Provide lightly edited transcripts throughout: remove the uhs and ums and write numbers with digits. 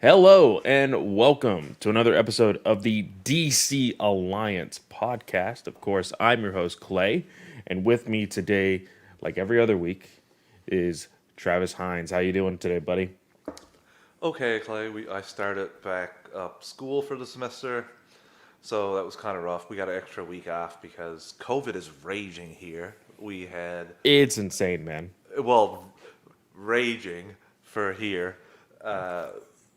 Hello and welcome to another episode of the DC Alliance podcast. Of course, I'm your host, Clay, and with me today, like every other week, is Travis Hines. How you doing today, buddy? Okay, Clay, I started back up school for the semester, so that was kind of rough. We got an extra week off because COVID is raging here. We had, It's insane, man. well, raging for here. Uh,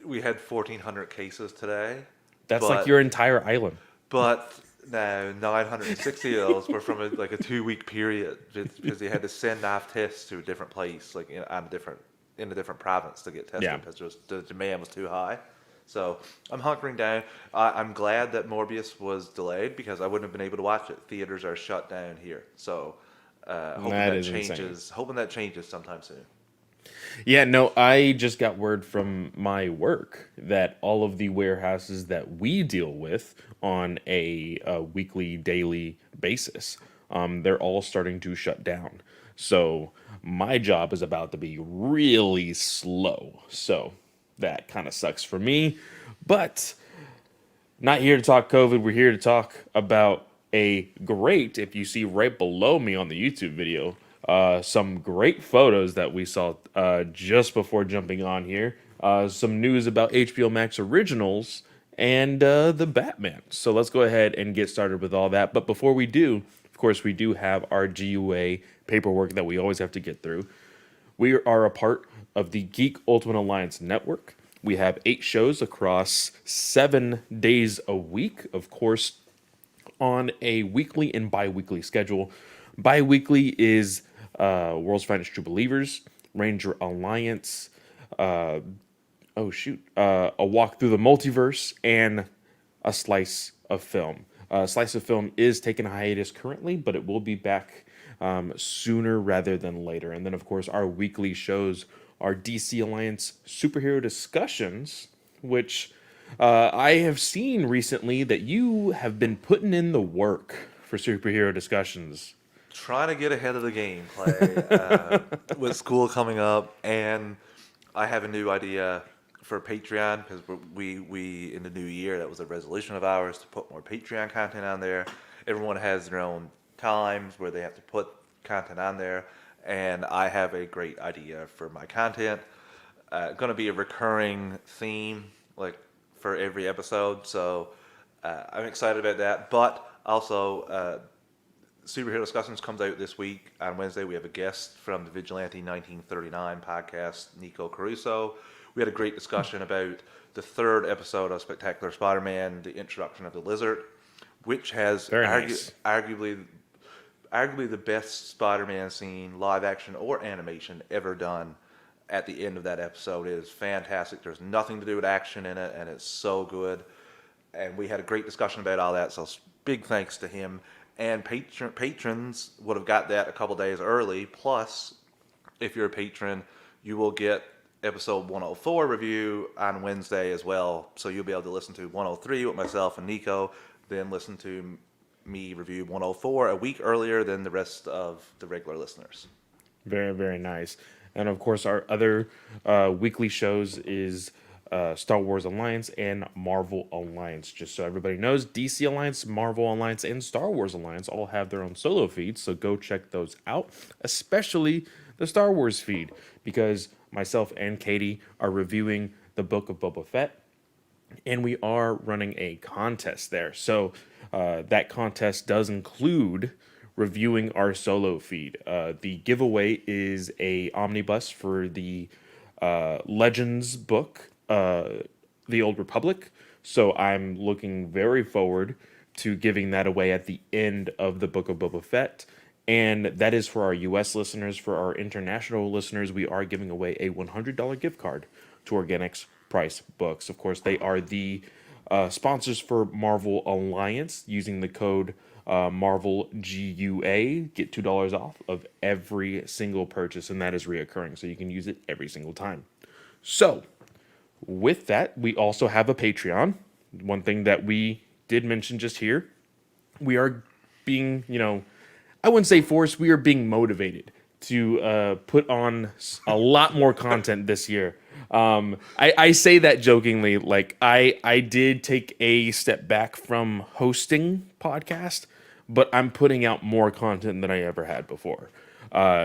we had 1,400 cases today, That's like your but entire island. but now 960 of those were from like a 2 week period because they had to send off tests to a different place, like in a different province to get Yeah. tested because the demand was too high. So I'm hunkering down. I'm glad that Morbius was delayed because I wouldn't have been able to watch it. Theaters are shut down here, so hoping That that is insane. changes. Hoping that changes sometime soon. Yeah, no, I just got word from my work that all of the warehouses that we deal with on a weekly, daily basis, they're all starting to shut down. So my job is about to be really slow. So that kind of sucks for me. But not here to talk COVID. We're here to talk about a great, if you see right below me on the YouTube video, some great photos that we saw just before jumping on here. Some news about HBO Max originals and the Batman. So let's go ahead and get started with all that. But before we do, of course, we do have our GUA paperwork that we always have to get through. We are a part of the Geek Ultimate Alliance Network. We have 8 shows across 7 days a week, of course, on a weekly and bi weekly schedule. Bi weekly is World's Finest True Believers, Ranger Alliance, a walk through the multiverse, and a slice of film. Slice of film is taking a hiatus currently, but it will be back sooner rather than later. And then, of course, our weekly shows are DC Alliance superhero discussions, which I have seen recently that you have been putting in the work for superhero discussions. Trying to get ahead of the game, Clay, with school coming up, and I have a new idea for Patreon because we in the new year that was a resolution of ours to put more Patreon content on there. Everyone has their own times where they have to put content on there, and I have a great idea for my content. Going to be a recurring theme, like for every episode. So I'm excited about that. But also, Superhero Discussions comes out this week on Wednesday. We have a guest from the Vigilante 1939 podcast, Nico Caruso. We had a great discussion about the third episode of Spectacular Spider-Man, the introduction of the Lizard, which has Very nice. arguably the best Spider-Man scene, live action or animation, ever done. At the end of that episode, it is fantastic. There's nothing to do with action in it, and it's so good. And we had a great discussion about all that. So big thanks to him. And patrons would have got that a couple days early. Plus, if you're a patron, you will get episode 104 review on Wednesday as well. So you'll be able to listen to 103 with myself and Nico, then listen to me review 104 a week earlier than the rest of the regular listeners. Very, very nice. And of course, our other weekly shows is Star Wars Alliance and Marvel Alliance. Just so everybody knows, DC Alliance, Marvel Alliance, and Star Wars Alliance all have their own solo feeds. So go check those out, especially the Star Wars feed, because myself and Katie are reviewing the Book of Boba Fett, and we are running a contest there. So that contest does include reviewing our solo feed. The giveaway is a omnibus for the Legends book, The Old Republic. So I'm looking very forward to giving that away at the end of the Book of Boba Fett. And that is for our US listeners. For our international listeners, we are giving away a $100 gift card to Organics Price Books. Of course, they are the sponsors for Marvel Alliance. Using the code Marvel GUA, get $2 off of every single purchase, and that is reoccurring, so you can use it every single time. So, with that, we also have a Patreon. One thing that we did mention just here, we are being, I wouldn't say forced, we are being motivated to put on a lot more content this year. I say that jokingly. Like I did take a step back from hosting podcast, but I'm putting out more content than I ever had before.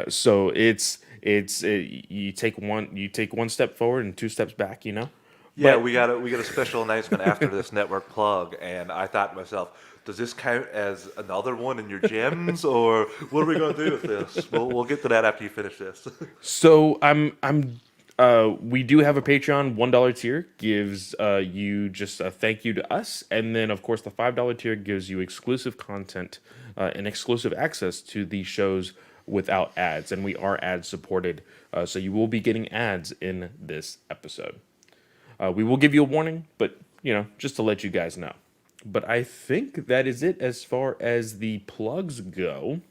So you take one step forward and two steps back. Yeah, But we got a special announcement after this network plug, and I thought to myself, does this count as another one in your gyms, or what are we gonna do with this? We'll get to that after you finish this. So we do have a Patreon. $1 tier gives you just a thank you to us, and then of course the $5 tier gives you exclusive content and exclusive access to these shows without ads, and we are ad supported, so you will be getting ads in this episode. We will give you a warning, but just to let you guys know. But I think that is it as far as the plugs go.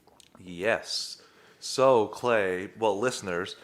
Yes. So Clay, well, listeners,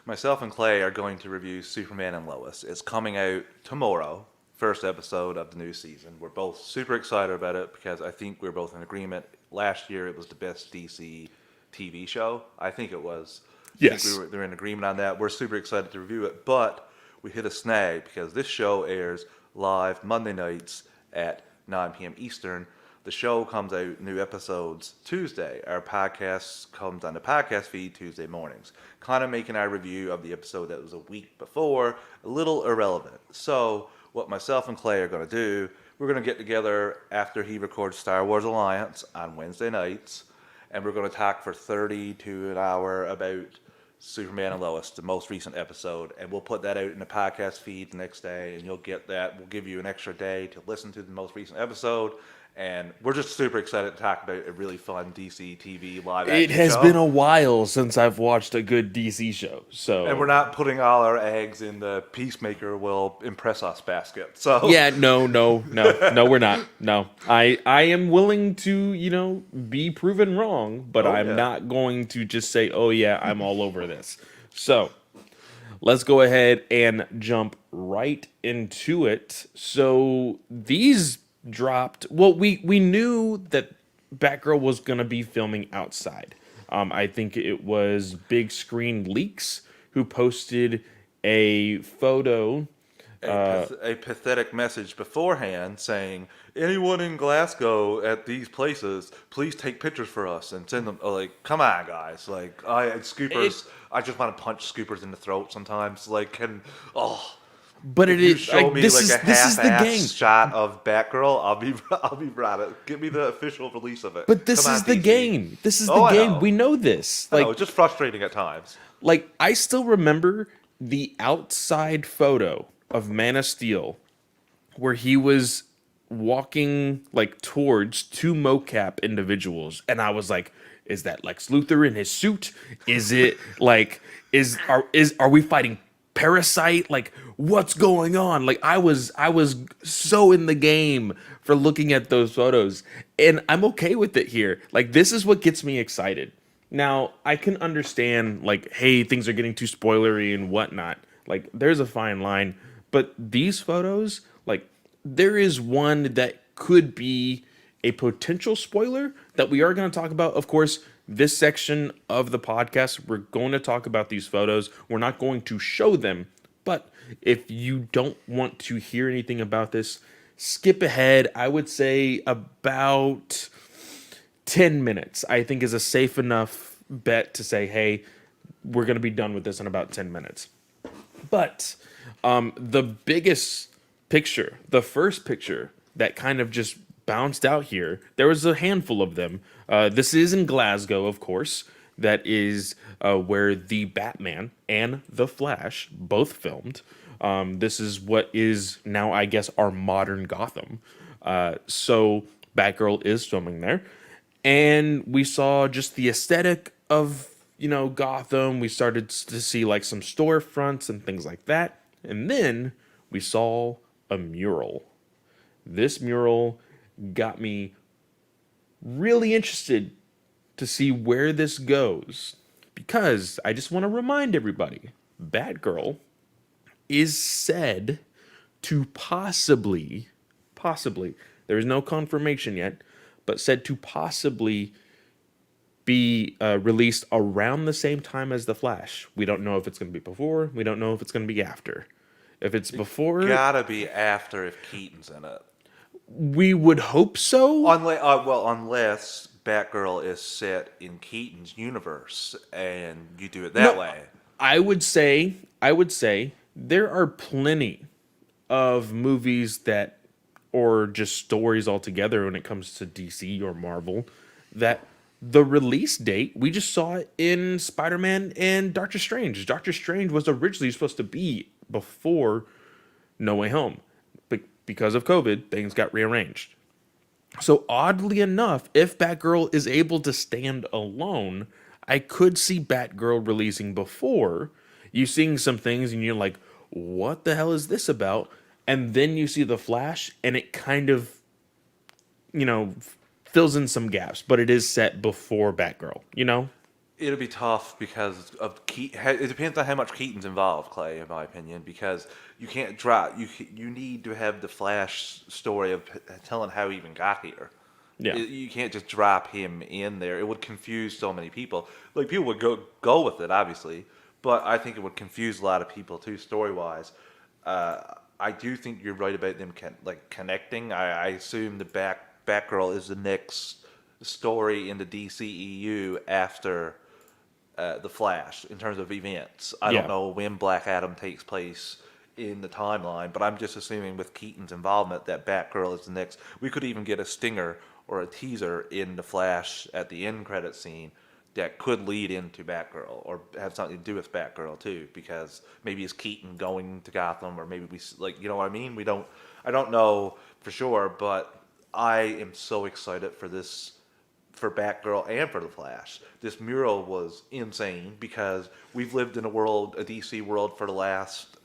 myself and Clay are going to review Superman and Lois. It's coming out tomorrow, first episode of the new season. We're both super excited about it because I think we're both in agreement. Last year it was the best DC TV show. I think it was. Yes. I think they're in agreement on that. We're super excited to review it, but we hit a snag because this show airs live Monday nights at 9 p.m. Eastern. The show comes out new episodes Tuesday. Our podcast comes on the podcast feed Tuesday mornings, kind of making our review of the episode that was a week before a little irrelevant. So what myself and Clay are going to do, we're going to get together after he records Star Wars Alliance on Wednesday nights, and we're going to talk for 30 to an hour about Superman and Lois, the most recent episode, and we'll put that out in the podcast feed the next day, and you'll get that. We'll give you an extra day to listen to the most recent episode, and we're just super excited to talk about a really fun DC TV live action It has show. been a while since I've watched a good DC show, so And we're not putting all our eggs in the Peacemaker will impress us basket. So yeah, no, we're not. No, I am willing to be proven wrong, but Oh, I'm yeah. not going to just say, oh yeah, I'm all over this. So let's go ahead and jump right into it. So these dropped. Well, we knew that Batgirl was gonna be filming outside. I think it was Big Screen Leaks who posted a photo. a pathetic message beforehand saying, anyone in Glasgow at these places, please take pictures for us and send them. Like, come on, guys. Like, Scoopers, I just want to punch Scoopers in the throat sometimes. Like, But if it you is show like, me this like is a this is the half-ass game. shot of Batgirl, I'll be proud. Give me the official release of it. But this Come on, is the DC. game. This is Oh, the I game. know. We know this. I Like know, it's just frustrating at times. Like, I still remember the outside photo of Man of Steel where he was walking like towards two mocap individuals, and I was like, is that Lex Luthor in his suit? Is it like are we fighting Parasite? Like, what's going on? Like, I was so in the game for looking at those photos, and I'm okay with it here. Like, this is what gets me excited. Now, I can understand, like, hey, things are getting too spoilery and whatnot. Like, there's a fine line. But these photos, like, there is one that could be a potential spoiler that we are going to talk about. Of course, this section of the podcast, we're going to talk about these photos. We're not going to show them. But if you don't want to hear anything about this, skip ahead. I would say about 10 minutes, I think, is a safe enough bet to say, hey, we're going to be done with this in about 10 minutes. But the biggest picture, the first picture that kind of just bounced out here, there was a handful of them. This is in Glasgow, of course. That is where the Batman and the Flash both filmed. This is what is now, I guess, our modern Gotham. So Batgirl is filming there. And we saw just the aesthetic of, Gotham. We started to see like some storefronts and things like that. And then we saw a mural. This mural got me really interested to see where this goes, because I just want to remind everybody, Batgirl is said to possibly, there is no confirmation yet, but said to possibly be released around the same time as the Flash. We don't know if it's going to be before. We don't know if it's going to be after. If it's before, Gotta be after if Keaton's in it. we would hope so. Unless Batgirl is set in Keaton's universe and you do it that No, way. I would say there are plenty of movies that, or just stories altogether when it comes to DC or Marvel, that the release date, we just saw it in Spider-Man and Doctor Strange. Doctor Strange was originally supposed to be before No Way Home, but because of COVID, things got rearranged. So oddly enough, if Batgirl is able to stand alone, I could see Batgirl releasing before you seeing some things and you're like, what the hell is this about? And then you see the Flash and it kind of, fills in some gaps, but it is set before Batgirl, you know? It'll be tough because of It depends on how much Keaton's involved, Clay, in my opinion, because you can't drop. You need to have the Flash story of telling how he even got here. Yeah. You can't just drop him in there. It would confuse so many people. Like people would go with it, obviously, but I think it would confuse a lot of people too, story wise. I do think you're right about them connecting. I assume the Batgirl is the next story in the DCEU after the Flash in terms of events. I Yeah. don't know when Black Adam takes place in the timeline, but I'm just assuming with Keaton's involvement that Batgirl is the next. We could even get a stinger or a teaser in the Flash at the end credit scene that could lead into Batgirl or have something to do with Batgirl too, because maybe it's Keaton going to Gotham, or maybe you know what I mean? I don't know for sure, but I am so excited for this, for Batgirl and for the Flash. This mural was insane because we've lived in a DC world for the last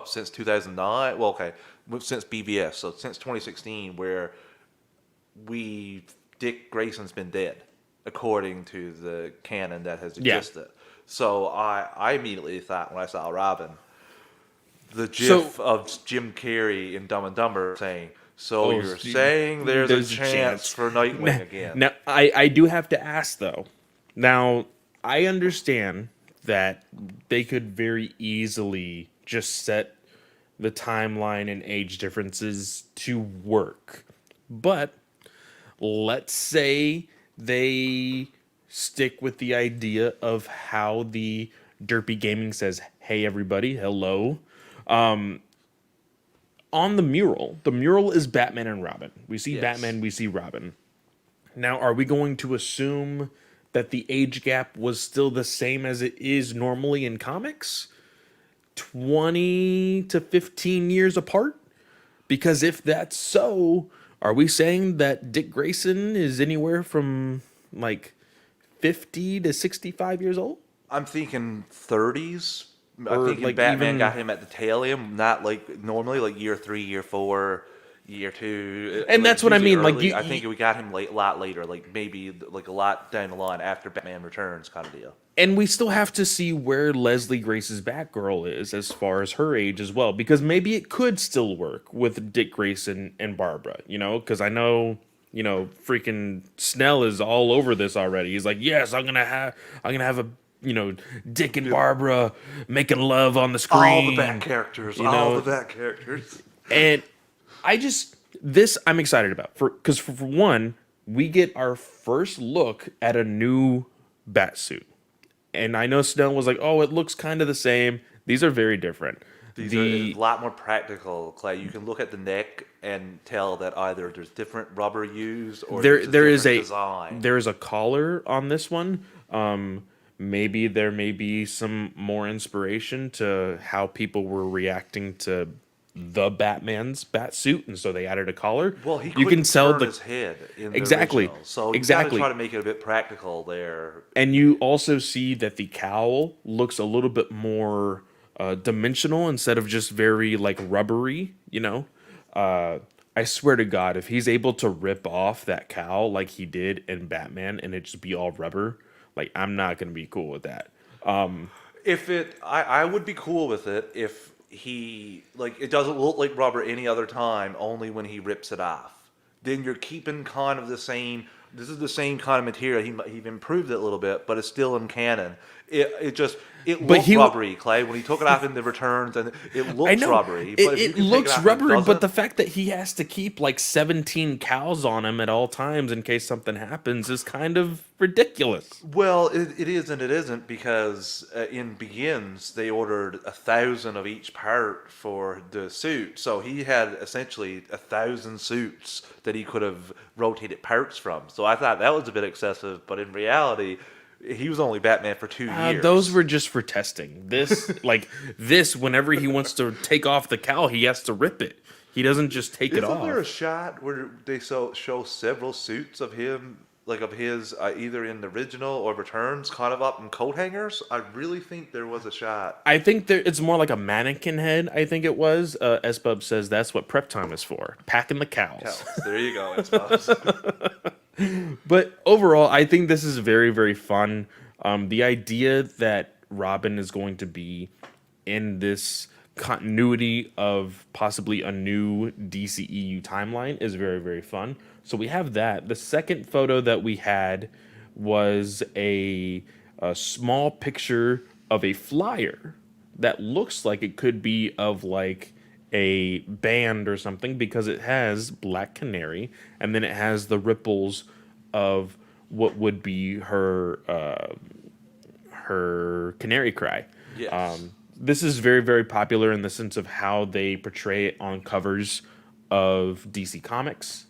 since 2009. Well, okay, since BVS, so since 2016, where Dick Grayson's been dead, according to the canon that has Yeah. existed. So I immediately thought when I saw Robin, the So, gif of Jim Carrey in Dumb and Dumber saying, "So oh, you're saying there's a chance for Nightwing again?" now I do have to ask though. Now, I understand that they could very easily just set the timeline and age differences to work. But let's say they stick with the idea of how the Derpy Gaming says, "Hey everybody, hello." On the mural is Batman and Robin. We see Yes. Batman, we see Robin. Now, are we going to assume that the age gap was still the same as it is normally in comics? 20 to 15 years apart? Because if that's so, are we saying that Dick Grayson is anywhere from like 50 to 65 years old? I'm thinking 30s. I'm Or thinking like Batman even, got him at the tail end, not like normally, like year 3, year 4, year 2. and that's what I usually mean. Like early. I think we got him a lot later, like maybe like a lot down the line after Batman Returns, kind of deal. and we still have to see where Leslie Grace's Batgirl is as far as her age as well, because maybe it could still work with Dick Grayson and Barbara, because I know, freaking Snell is all over this already. He's like, yes, I'm gonna have a, Dick and Barbara making love on the screen. All the Bat characters, you all know? the Bat characters. And I'm excited about, because for one, we get our first look at a new bat suit. And I know Snell was like, "Oh, it looks kind of the same." These are very different. These are a lot more practical, Clay. You can look at the neck and tell that either there's different rubber used or there there's there is different a design. there is a collar on this one. Maybe there may be some more inspiration to how people were reacting to the Batman's bat suit, and so they added a collar. Well, he you couldn't can tell turn the his head in exactly the original, so you exactly. gotta try to make it a bit practical there. And you also see that the cowl looks a little bit more dimensional instead of just very like rubbery, I swear to God, if he's able to rip off that cowl like he did in Batman and it just be all rubber, like I'm not gonna be cool with that. I would be cool with it if it doesn't look like rubber any other time, only when he rips it off. Then you're keeping kind of the same This is the same kind of material. He improved it a little bit, but it's still in canon. It But looked rubbery, Clay. When he took it off in the returns, and it I looks know rubbery. it, But if you it can take looks it off and it rubbery, but doesn't, the fact that he has to keep like 17 cows on him at all times in case something happens is kind of ridiculous. well, it is and it isn't because in Begins they ordered 1,000 of each part for the suit, so he had essentially 1,000 suits that he could have rotated parts from. So I thought that was a bit excessive, but in reality, he was only Batman for 2 years. Those were just for testing. This, whenever he wants to take off the cowl, he has to rip it. He doesn't just take it Isn't off. there a shot where they show several suits of him, like of his, either in the original or Returns, kind of up in coat hangers? I really think there was a shot. I think it's more like a mannequin head. I think it was. S-Bub says that's what prep time is for, packing the cows. There you go. It's possible. But overall, I think this is very, very fun. The idea that Robin is going to be in this continuity of possibly a new DCEU timeline is very, very fun. So we have that. The second photo that we had was a small picture of a flyer that looks like it could be of like a band or something because it has Black Canary and then it has the ripples of what would be her her canary cry. Yes. This is very, very popular in the sense of how they portray it on covers of DC Comics.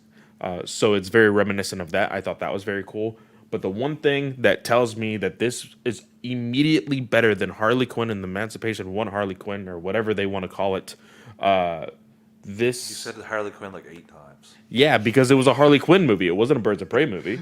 So it's very reminiscent of that. I thought that was very cool. But the one thing that tells me that this is immediately better than Harley Quinn and the Emancipation One Harley Quinn or whatever they want to call it. This You said Harley Quinn like 8 times. Yeah, because it was a Harley Quinn movie. It wasn't a Birds of Prey movie.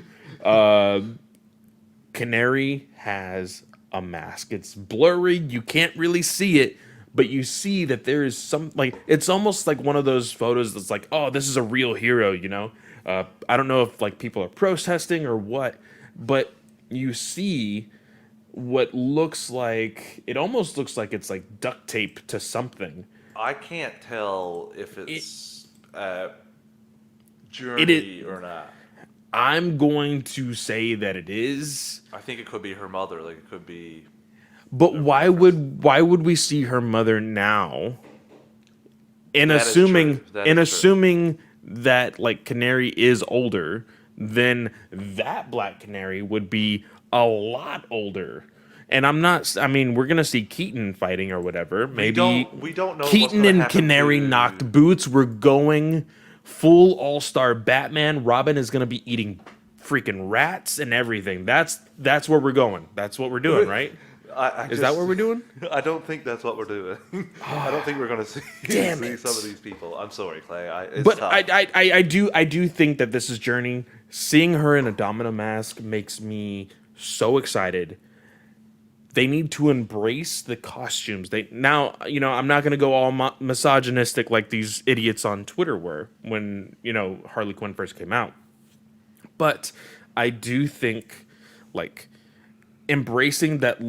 Canary has a mask. It's blurry. You can't really see it, but you see that there is some, like, it's almost like one of those photos that's like, oh, this is a real hero, you know? I don't know if, like, people are protesting or what, but you see what looks like, it almost looks like it's, like, duct tape to something. I can't tell if it's Journey or not. I'm going to say that it is. I think it could be her mother. Like it could be. But why would we see her mother now? And That is assuming true. That is true. that like Canary is older, then that Black Canary would be a lot older. And I mean, we're gonna see Keaton fighting or whatever. Maybe We don't know. What's Keaton gonna and happen Canary to- knocked boots. We're going full all-star Batman. Robin is gonna be eating freaking rats and everything. That's where we're going. That's what we're doing, right? Is that what we're doing? I don't think that's what we're doing. I don't think we're going to see, Damn see it. some of these people. I'm sorry, Clay. It's But tough. I do think that this is Journey. Seeing her in a domino mask makes me so excited. They need to embrace the costumes. I'm not going to go all misogynistic like these idiots on Twitter were when, Harley Quinn first came out. But I do think, like, embracing that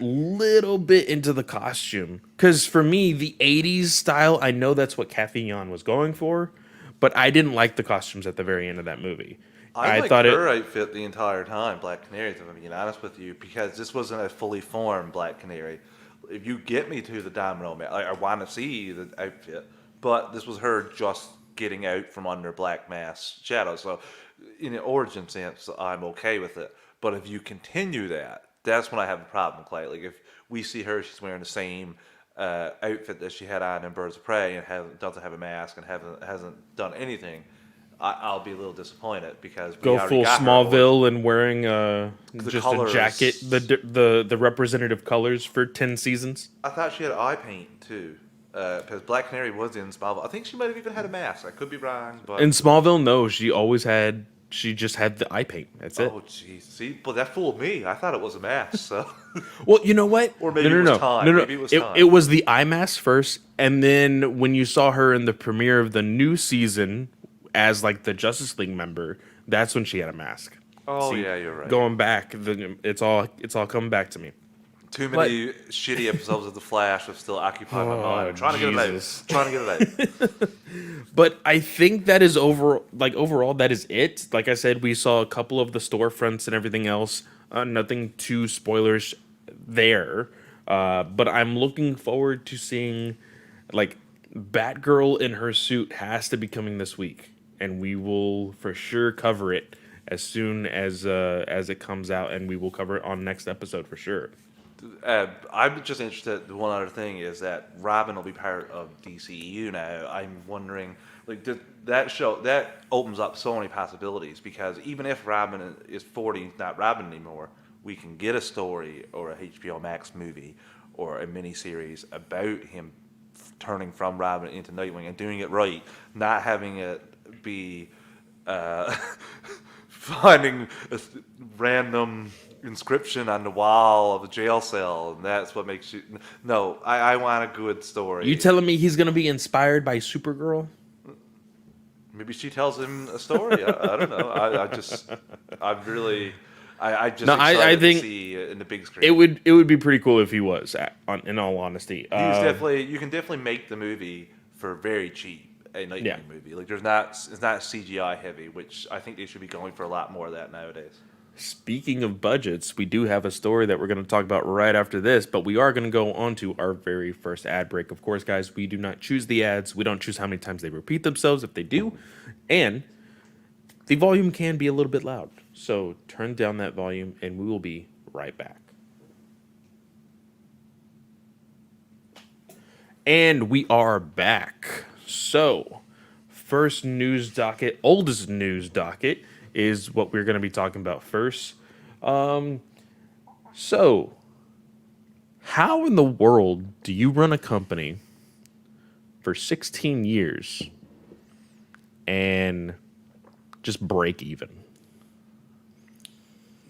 little bit into the costume. Because for me, the 80s style, I know that's what Kathy Yon was going for, but I didn't like the costumes at the very end of that movie. I thought her outfit the entire time, Black Canary, if I'm being honest with you, because this wasn't a fully formed Black Canary. If you get me to the Domino Man, I want to see the outfit, but this was her just getting out from under Black Mass shadow. So, in an origin sense, I'm okay with it. But if you continue that, that's when I have a problem, Clay. Like if we see her, she's wearing the same outfit that she had on in Birds of Prey and doesn't have a mask and hasn't done anything. I'll be a little disappointed because we go already full got her Smallville and wearing just colors. a jacket, the representative colors for 10 seasons. I thought she had eye paint too, because Black Canary was in Smallville. I think she might have even had a mask. I could be wrong, but In Smallville, no, she just had the eye paint. That's it. oh jeez, see, but that fooled me. I thought it was a mask. So Well, you know what? Or maybe it was time. No. Maybe it was time. It was the eye mask first, and then when you saw her in the premiere of the new season as like the Justice League member, that's when she had a mask. oh yeah, you're right. Going back, it's all coming back to me. Too But many shitty episodes of The Flash have still occupied my mind. I'm trying to get Jesus. it out. Trying to get it out. But I think that is overall that is it. Like I said, we saw a couple of the storefronts and everything else. Nothing too spoilers there. But I'm looking forward to seeing like Batgirl in her suit has to be coming this week, and we will for sure cover it as soon as it comes out, and we will cover it on next episode for sure. I'm just interested. The one other thing is that Robin will be part of DCEU now. I'm wondering, like, that show that opens up so many possibilities because even if Robin is 40, not Robin anymore, we can get a story or a HBO Max movie or a miniseries about him turning from Robin into Nightwing and doing it right, not having it be finding a random inscription on the wall of a jail cell, and that's what makes you. No, I want a good story. You telling me he's gonna be inspired by Supergirl? Maybe she tells him a story. I don't know. I just No, I excited think to see it in the big screen. it would be pretty cool if he was. In all honesty, You can definitely make the movie for very cheap. A Nightwing Yeah. movie, like it's not CGI heavy, which I think they should be going for a lot more of that nowadays. Speaking of budgets, we do have a story that we're going to talk about right after this, but we are going to go on to our very first ad break. Of course, guys, we do not choose the ads. We don't choose how many times they repeat themselves if they do. And the volume can be a little bit loud. So turn down that volume and we will be right back. And we are back. So, first news docket, oldest news docket, is what we're going to be talking about first. So, how in the world do you run a company for 16 years and just break even?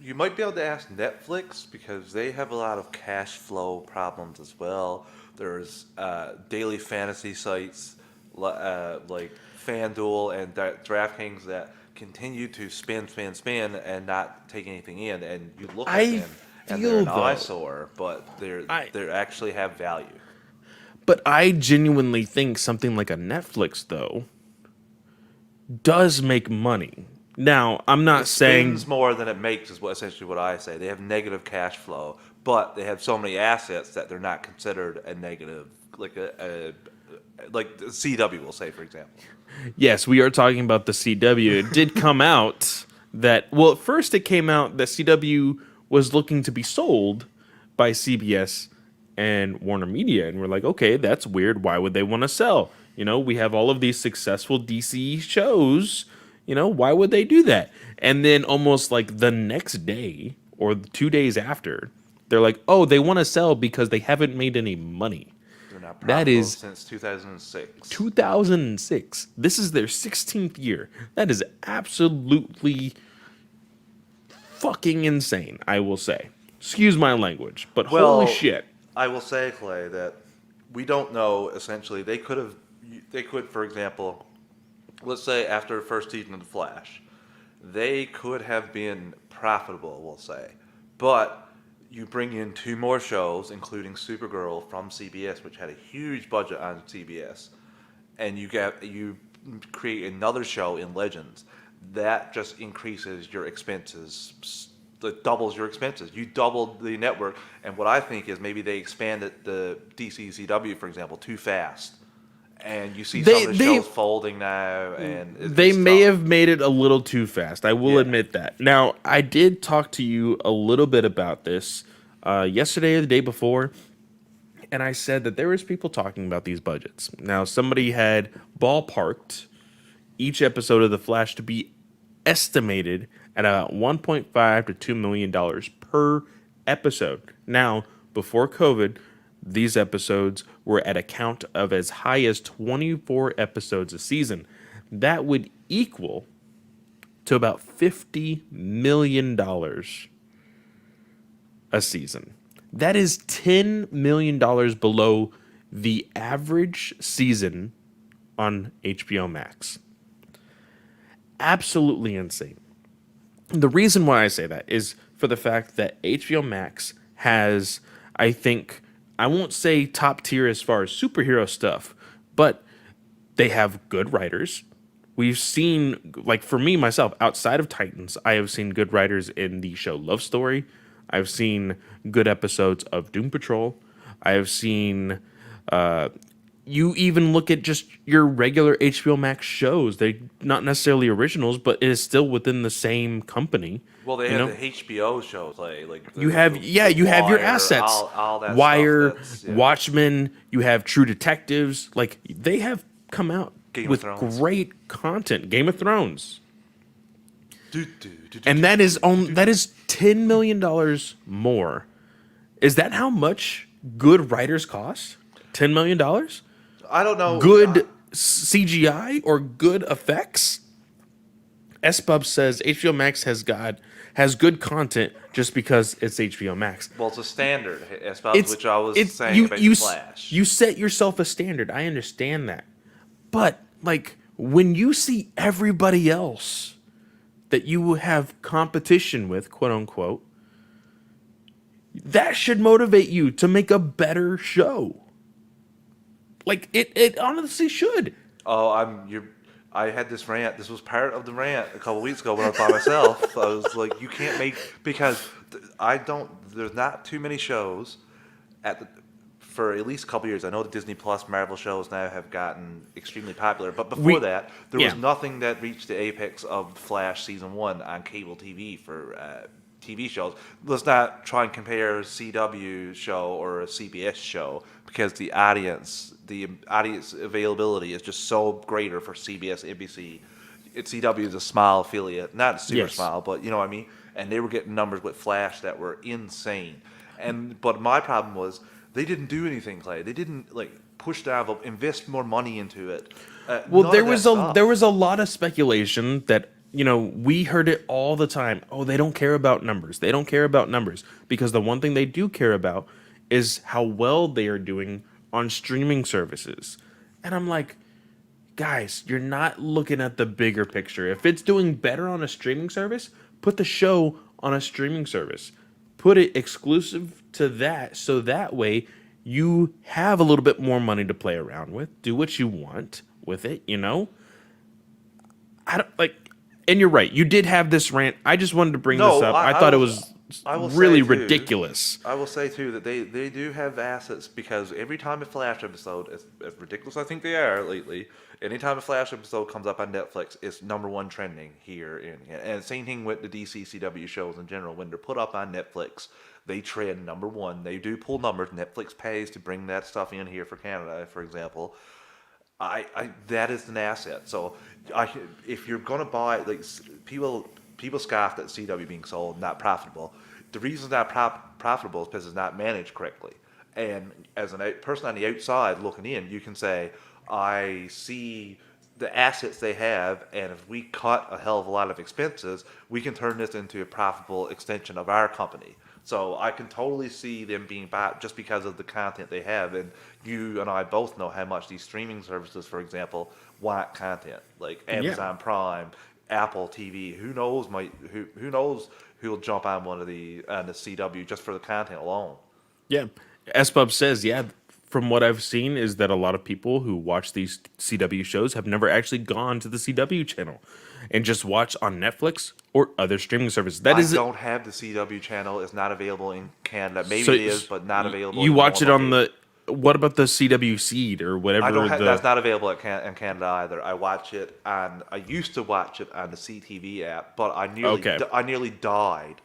You might be able to ask Netflix because they have a lot of cash flow problems as well. There's daily fantasy sites like FanDuel and DraftKings that continue to spin and not take anything in. And you look at them and they're an eyesore, but they actually have value. But I genuinely think something like a Netflix, though, does make money. Now, I'm not saying Spends more than it makes is essentially what I say. They have negative cash flow, but they have so many assets that they're not considered a negative, like like the CW will say, for example. yes, we are talking about the CW. It did come out that, well, at first it came out that CW was looking to be sold by CBS and Warner Media. And we're like, okay, that's weird. Why would they want to sell? You know, we have all of these successful DC shows. You know, why would they do that? And then almost like the next day or 2 days after, they're like, oh, they want to sell because they haven't made any money. They're not That profitable is since 2006. 2006. This is their 16th year. That is absolutely fucking insane, I will say. Excuse my language, but holy shit. I will say, Clay, that we don't know. Essentially, they could, for example, let's say after the first season of The Flash, they could have been profitable, we'll say. But you bring in 2 more shows, including Supergirl from CBS, which had a huge budget on CBS, and you create another show in Legends. That just increases your expenses. That doubles your expenses. You doubled the network, and what I think is maybe they expanded the DC CW, for example, too fast. And you see some of the shows folding now, and they may have made it a little too fast. I will admit that. Now, I did talk to you a little bit about this yesterday or the day before, and I said that there was people talking about these budgets. Now, somebody had ballparked each episode of The Flash to be estimated at about $1.5 to $2 million per episode. Now, before COVID, these episodes were at a count of as high as 24 episodes a season. That would equal to about $50 million a season. That is $10 million below the average season on HBO Max. Absolutely insane. The reason why I say that is for the fact that HBO Max has I think I won't say top tier as far as superhero stuff, but they have good writers. We've seen, like for me myself, outside of Titans, I have seen good writers in the show Love Story. I've seen good episodes of Doom Patrol. I have seen you even look at just your regular HBO Max shows. They not necessarily originals, but it is still within the same company. Well, they You have know, the HBO shows, like you have the you have your Wire, assets. all that stuff. Wire, That's Watchmen, you have True Detectives. Like they have come out Game of with Thrones. great content. Game of Thrones. Do, do, do, do, And do, that is do, on do, that do. is $10 million more. Is that how much good writers cost? $10 million? I don't know. Good CGI or good effects? SBub says HBO Max has good content just because it's HBO Max. Well, it's a standard, I suppose, which I was saying you about you the s- Flash. you set yourself a standard. I understand that, but like when you see everybody else that you have competition with, quote unquote, that should motivate you to make a better show. Like it honestly should. Oh, I had this rant. This was part of the rant a couple weeks ago when I was by myself. I was like, you can't make because I don't. There's not too many shows for at least a couple years. I know the Disney Plus Marvel shows now have gotten extremely popular, but before that, there was yeah. nothing that reached the apex of Flash season 1 on cable TV for TV shows. Let's not try and compare a CW show or a CBS show because the audience availability is just so greater for CBS, NBC. CW is a Smile affiliate, not super Yes. Smile, but you know what I mean. And they were getting numbers with Flash that were insane. But my problem was they didn't do anything, Clay. They didn't like push the envelope, invest more money into it. Well, None there of that was stuff. there was a lot of speculation that we heard it all the time. Oh, they don't care about numbers. They don't care about numbers because the one thing they do care about is how well they are doing on streaming services. And I'm like, guys, you're not looking at the bigger picture. If it's doing better on a streaming service, put the show on a streaming service. Put it exclusive to that so that way you have a little bit more money to play around with. Do what you want with it, I don't like and you're right. You did have this rant. I just wanted to bring this No, up. I thought it was I will really say, too, ridiculous. I will say too that they do have assets because every time a Flash episode, as ridiculous I think they are lately, anytime a Flash episode comes up on Netflix, it's #1 trending here. And same thing with the DC CW shows in general. When they're put up on Netflix, they trend #1. They do pull numbers. Netflix pays to bring that stuff in here for Canada, for example. I that is an asset. So if you're gonna buy people scoffed at CW being sold not profitable. The reason it's not profitable is because it's not managed correctly. And as a person on the outside looking in, you can say, I see the assets they have, and if we cut a hell of a lot of expenses, we can turn this into a profitable extension of our company. So I can totally see them being bought just because of the content they have. And you and I both know how much these streaming services, for example, want content. Like Amazon Prime, Apple TV. Who knows who knows who'll jump on one of the CW just for the content alone. Yeah. SPub says, yeah, from what I've seen is that a lot of people who watch these CW shows have never actually gone to the CW channel and just watch on Netflix or other streaming services. I don't have the CW channel. It's not available in Canada. Maybe it is, but not available. You in watch it normal on the. What about the CW Seed or whatever? I don't have. That's not available in Canada either. I watch it on. I used to watch it on the CTV app, but I nearly died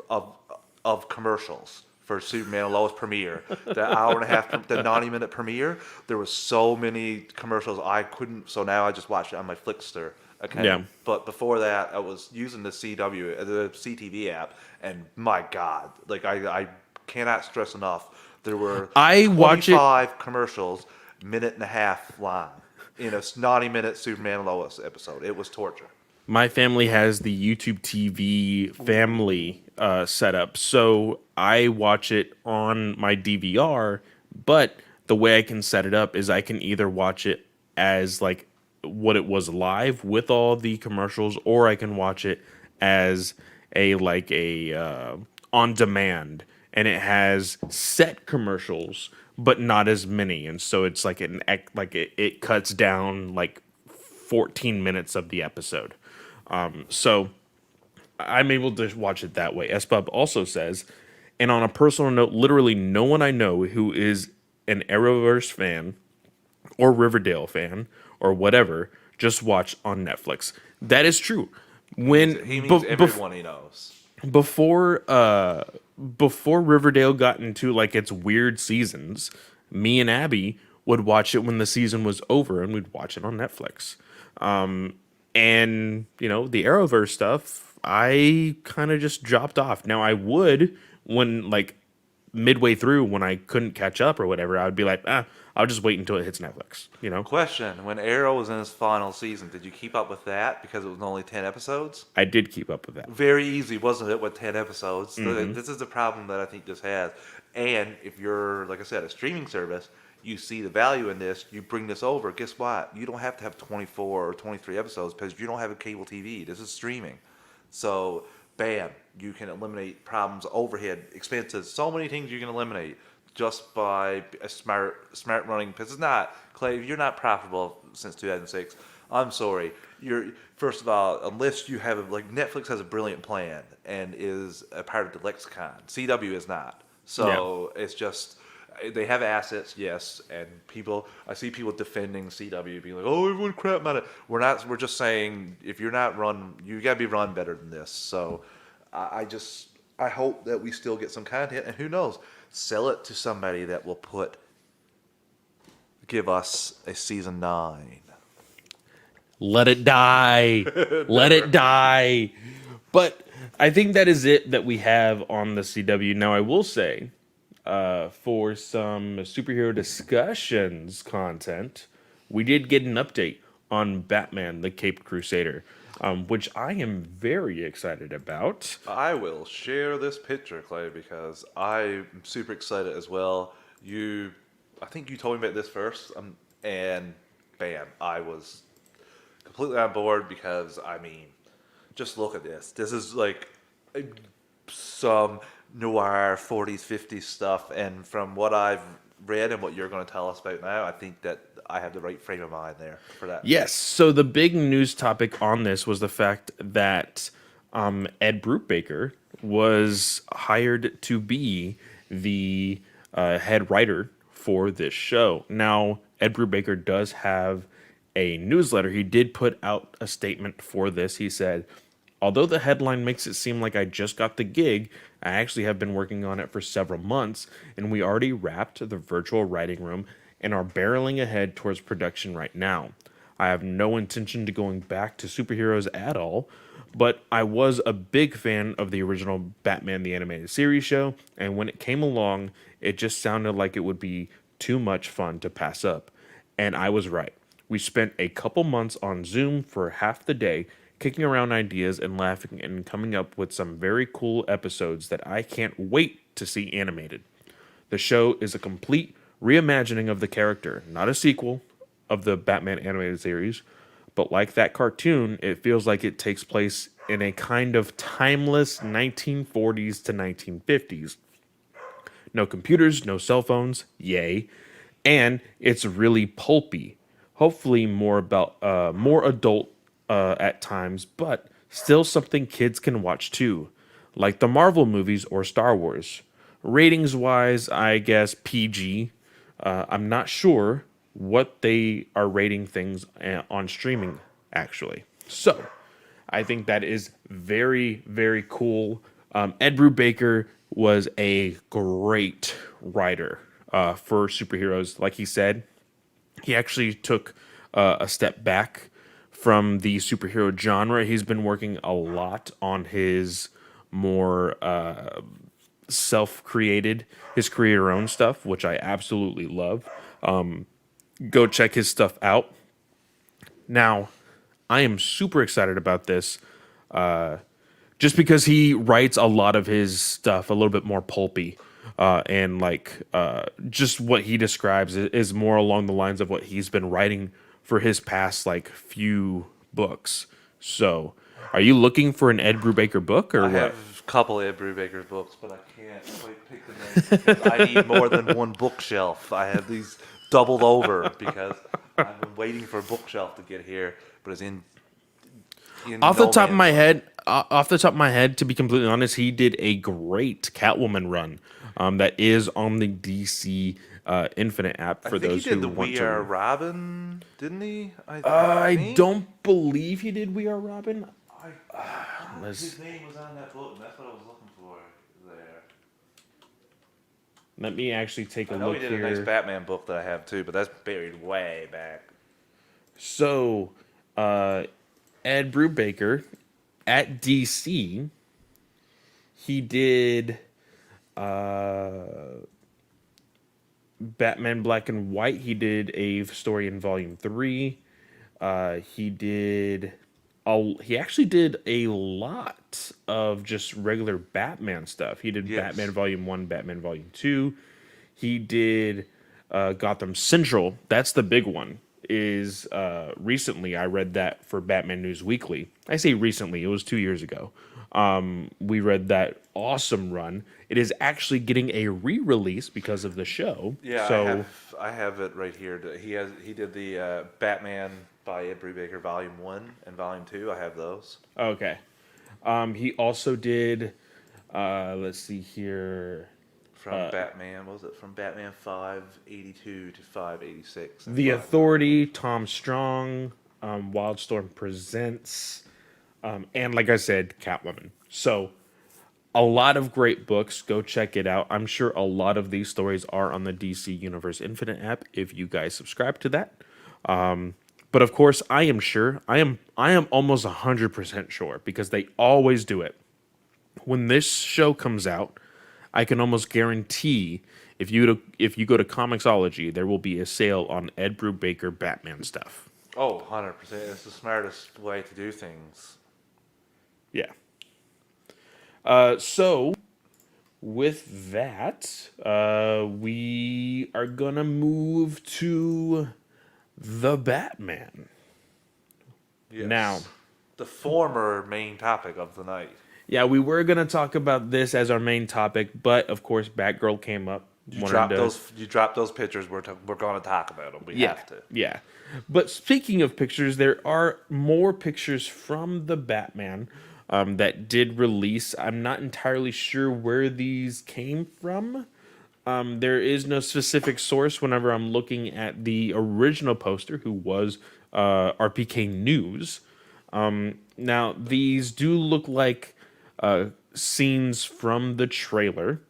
of commercials for Superman and Lois premiere. The hour and a half, the 90-minute premiere. There was so many commercials I couldn't. So now I just watch it on my Flickster account. Yeah. But before that, I was using the CTV app, and my God, like I cannot stress enough. There were I watch it 25 commercials, minute and a half long, in a 90-minute Superman and Lois episode. It was torture. My family has the YouTube TV family setup, so I watch it on my DVR. But the way I can set it up is I can either watch it as like what it was live with all the commercials, or I can watch it as a on demand. and it has set commercials, but not as many. And so it's like it cuts down like 14 minutes of the episode. So I'm able to watch it that way. SPub also says, and on a personal note, literally no one I know who is an Arrowverse fan or Riverdale fan or whatever just watch on Netflix. That is true. When He means everyone he knows. before before Riverdale got into like its weird seasons, me and Abby would watch it when the season was over, and we'd watch it on Netflix. And you know, the Arrowverse stuff, I kind of just dropped off. Now I would, when like midway through, when I couldn't catch up or whatever, I would be like, I'll just wait until it hits Netflix. You know, Question: when Arrow was in its final season, did you keep up with that because it was only 10 episodes? I did keep up with that. Very easy, wasn't it, with 10 episodes? This is the problem that I think this has. And if you're, like I said, a streaming service, you see the value in this, you bring this over, guess what? You don't have to have 24 or 23 episodes because you don't have a cable TV. This is streaming. So, bam, you can eliminate problems, overhead, expenses, so many things you can eliminate just by a smart running. Because it's not, Clay, if you're not profitable since 2006, I'm sorry. You're first of all, unless you have like Netflix has a brilliant plan and is a part of the lexicon. CW is not. So it's just they have assets, yes, and people. I see people defending CW, being like, "Oh, everyone crap about it." We're not. We're just saying if you're not run, you got to be run better than this. So I hope that we still get some content, and who knows, sell it to somebody that will give us a season 9. Let it die. Let it die. But I think that is it that we have on the CW. Now, I will say, for some superhero discussions content, we did get an update on Batman, the Caped Crusader, which I am very excited about. I will share this picture, Clay, because I'm super excited as well. I think you told me about this first, and bam, I was completely on board because, I mean, just look at this. This is like some noir 40s, 50s stuff, and from what I've read and what you're going to tell us about now, I think that I have the right frame of mind there for that. Yes. So the big news topic on this was the fact that Ed Brubaker was hired to be the head writer for this show. Now, Ed Brubaker does have a newsletter. He did put out a statement for this. He said, although the headline makes it seem like I just got the gig, I actually have been working on it for several months, and we already wrapped the virtual writing room and are barreling ahead towards production right now. I have no intention to going back to superheroes at all, but I was a big fan of the original Batman the Animated Series show, and when it came along, it just sounded like it would be too much fun to pass up. And I was right. We spent a couple months on Zoom for half the day, kicking around ideas and laughing and coming up with some very cool episodes that I can't wait to see animated. The show is a complete reimagining of the character, not a sequel of the Batman animated series, but like that cartoon, it feels like it takes place in a kind of timeless 1940s to 1950s. No computers, no cell phones, yay. And it's really pulpy. Hopefully more adult at times, but still something kids can watch too, like the Marvel movies or Star Wars. Ratings wise, I guess PG. I'm not sure what they are rating things on streaming actually. So I think that is very, very cool. Ed Brubaker was a great writer for superheroes. Like he said, he actually took a step back from the superhero genre. He's been working a lot on his more self-created, his creator-owned stuff, which I absolutely love. Go check his stuff out. Now, I am super excited about this, just because he writes a lot of his stuff a little bit more pulpy. And just what he describes is more along the lines of what he's been writing for his past few books. So Are you looking for an Ed Brubaker book or I what? have a couple of Ed Brubaker's books, but I can't quite pick the name because I need more than one bookshelf. I have these doubled over because I've been waiting for a bookshelf to get here, but it's in Off the no top of man's my land. head, to be completely honest, he did a great Catwoman run. That is on the DC Infinite app I for think he those did who the want We to Are read. Robin, didn't he? I I think. don't believe he did We Are Robin. I thought Let's his name was on that book, and that's what I was looking for there. let me actually take a I know he look did a nice here. Batman book that I have too, but that's buried way back. So, Ed Brubaker at DC, he did Batman Black and White. He did a story in Volume 3. He did. He actually did a lot of just regular Batman stuff. He did Batman Yes. Volume 1, Batman Volume 2. He did Gotham Central. That's the big one. Is recently I read that for Batman News Weekly. I say recently, it was 2 years ago. We read that awesome run. It is actually getting a re-release because of the show. Yeah, So I have it right here. He did the Batman by Ed Brubaker Volume 1 and Volume 2. I have those. okay. He also did. Let's see here. From Batman, what was it? From Batman 582 to 586. And The 5. Authority, Tom Strong, Wildstorm Presents, and like I said, Catwoman. So a lot of great books. Go check it out. I'm sure a lot of these stories are on the DC Universe Infinite app if you guys subscribe to that. But of course, I am sure. I am almost 100% sure because they always do it. When this show comes out, I can almost guarantee if you go to Comixology, there will be a sale on Ed Brubaker Batman stuff. Oh, 100%. It's the smartest way to do things. Yeah. So with that, we are gonna move to the Batman. Yes. Now, The former main topic of the night. yeah, we were gonna talk about this as our main topic, but of course, Batgirl came up. Wanted to, You drop those pictures. We're going to talk about them. We yeah, have to. yeah. But speaking of pictures, there are more pictures from the Batman that did release. I'm not entirely sure where these came from. There is no specific source whenever I'm looking at the original poster, who was RPK News. Now, these do look like scenes from the trailer,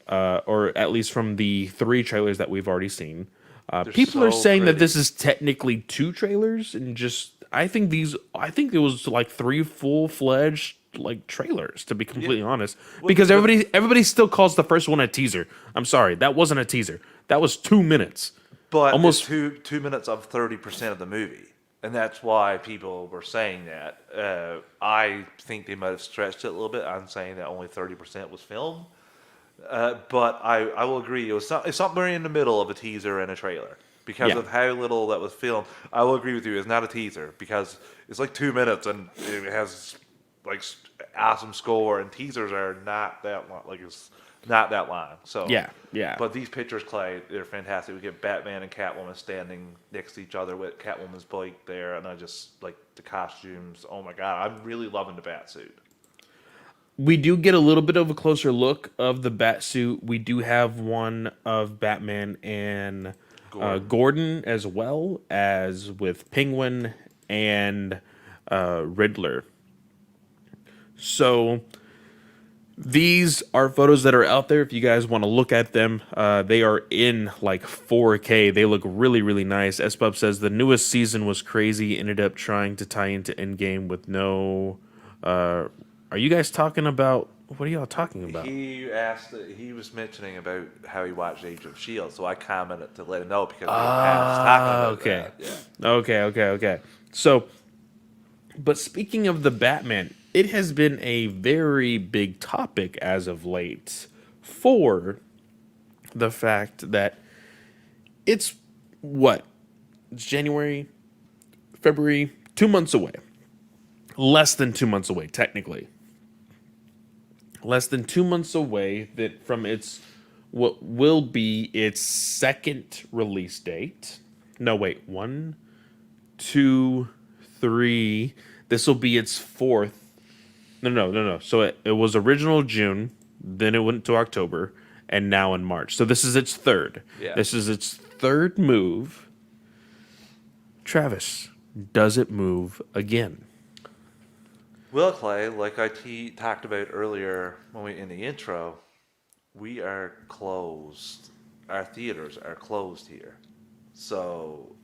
or at least from the 3 trailers that we've already seen. They're People are so saying that pretty. this is technically 2 trailers, and just I think it was like 3 full-fledged like trailers, to be completely honest, because everybody still calls the first one a teaser. I'm sorry, that wasn't a teaser. That was 2 minutes. But Almost. it's 2 minutes of 30% of the movie, and that's why people were saying that. I think they might have stretched it a little bit. I'm saying that only 30% was filmed. But I will agree. It's somewhere in the middle of a teaser and a trailer because Yeah. of how little that was filmed. I will agree with you. It's not a teaser because it's like 2 minutes and it has like awesome score, and teasers are not that long. Like it's not that long. So Yeah, yeah. But these pictures, Clay, they're fantastic. We get Batman and Catwoman standing next to each other with Catwoman's bike there, and I just like the costumes. Oh my god, I'm really loving the bat suit. We do get a little bit of a closer look of the bat suit. We do have one of Batman and Gordon, as well as with Penguin and Riddler. So these are photos that are out there. If you guys want to look at them, they are in like 4K. They look really, really nice. SPub says the newest season was crazy. Ended up trying to tie into Endgame with no. Are you guys talking about? What are y'all talking about? He was mentioning about how he watched Age of Shield, so I commented to let him know because Pat was talking about Okay. that. Yeah. Okay. So, but speaking of the Batman, it has been a very big topic as of late for the fact that it's what? It's January, February, 2 months away. less than 2 months away, technically. Less than 2 months away that from its what will be its second release date. No, wait, 1, 2, 3. This will be its fourth. No. So it was original June, then it went to October, and now in March. So this is its third. Yeah. This is its third move. Travis, does it move again? Well, Clay, like I talked about earlier when we in the intro, we are closed. Our theaters are closed here, so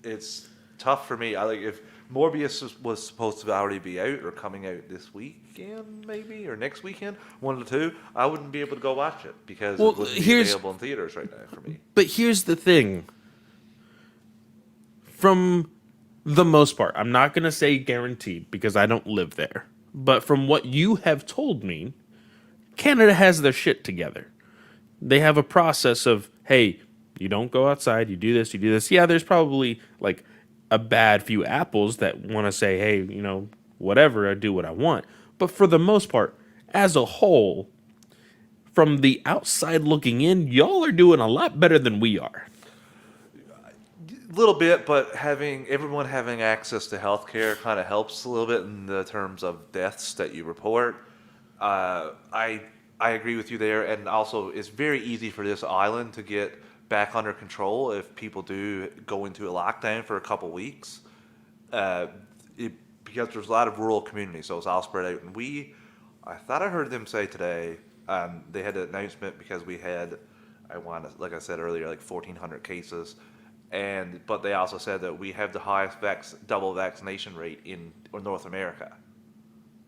it's tough for me. I like if was supposed to already be out or coming out this weekend, maybe or next weekend, one of the two. I wouldn't be able to go watch it because Well, it wouldn't be here's- available in theaters right now for me. But here's the thing. From the most part, I'm not going to say guaranteed because I don't live there. But from what you have told me, Canada has their shit together. They have a process of, hey, you don't go outside, you do this, you do this. Yeah, there's probably like a bad few apples that want to say, hey, whatever, I do what I want. But for the most part, as a whole, from the outside looking in, y'all are doing a lot better than we are. Little bit, but everyone having access to healthcare kind of helps a little bit in the terms of deaths that you report. I agree with you there, and also it's very easy for this island to get back under control if people do go into a lockdown for a couple weeks. Because there's a lot of rural communities, so it's all spread out. And I thought I heard them say today, they had an announcement because we had, like I said earlier, like 1,400 cases. But they also said that we have the highest double vaccination rate in North America.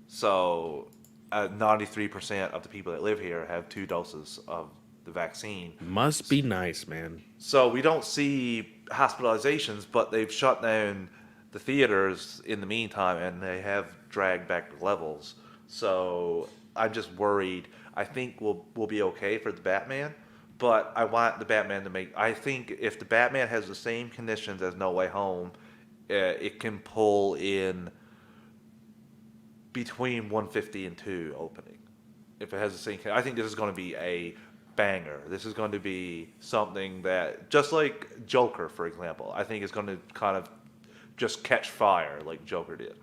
So 93% of the people that live here have 2 doses of the vaccine. Must be nice, man. So we don't see hospitalizations, but they've shut down the theaters in the meantime, and they have dragged back the levels. So I'm just worried. I think we'll be okay for the Batman. But I want the Batman to make. I think if the Batman has the same conditions as No Way Home, it can pull in between 150 and 2 opening. If it has the same, I think this is going to be a banger. This is going to be something that, just like Joker, for example, I think it's going to kind of just catch fire like Joker did.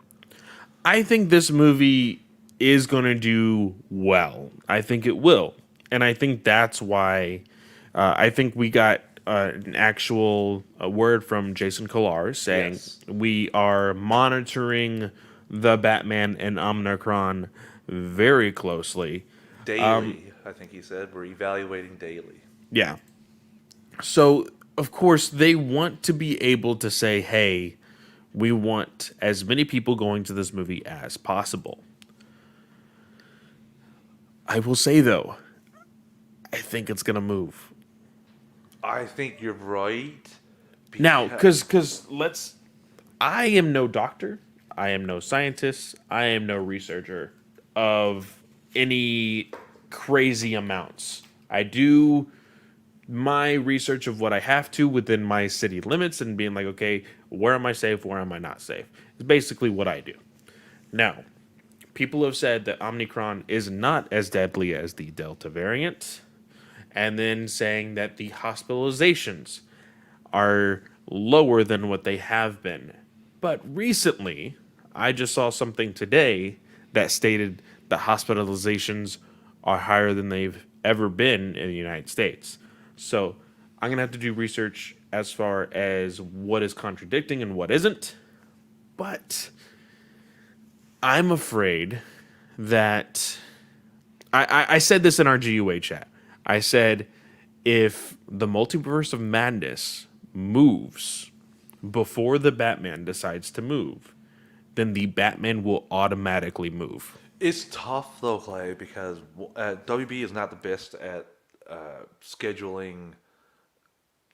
I think this movie is going to do well. I think it will. And I think that's why I think we got an actual word from Jason Kolar saying we are monitoring the Batman and Omicron very closely. Daily, I think he said. We're evaluating daily. Yeah. So, of course, they want to be able to say, hey, we want as many people going to this movie as possible. I will say, though, I think it's going to move. I think you're right. Now, because I am no doctor. I am no scientist. I am no researcher of any crazy amounts. I do my research of what I have to within my city limits and being like, okay, where am I safe? Where am I not safe? It's basically what I do. Now, people have said that Omicron is not as deadly as the Delta variant, and then saying that the hospitalizations are lower than what they have been. But recently, I just saw something today that stated the hospitalizations are higher than they've ever been in the United States. So I'm going to have to do research as far as what is contradicting and what isn't. But I'm afraid that I said this in our GUA chat. I said if the Multiverse of Madness moves before the Batman decides to move, then the Batman will automatically move. It's tough though, Clay, because WB is not the best at scheduling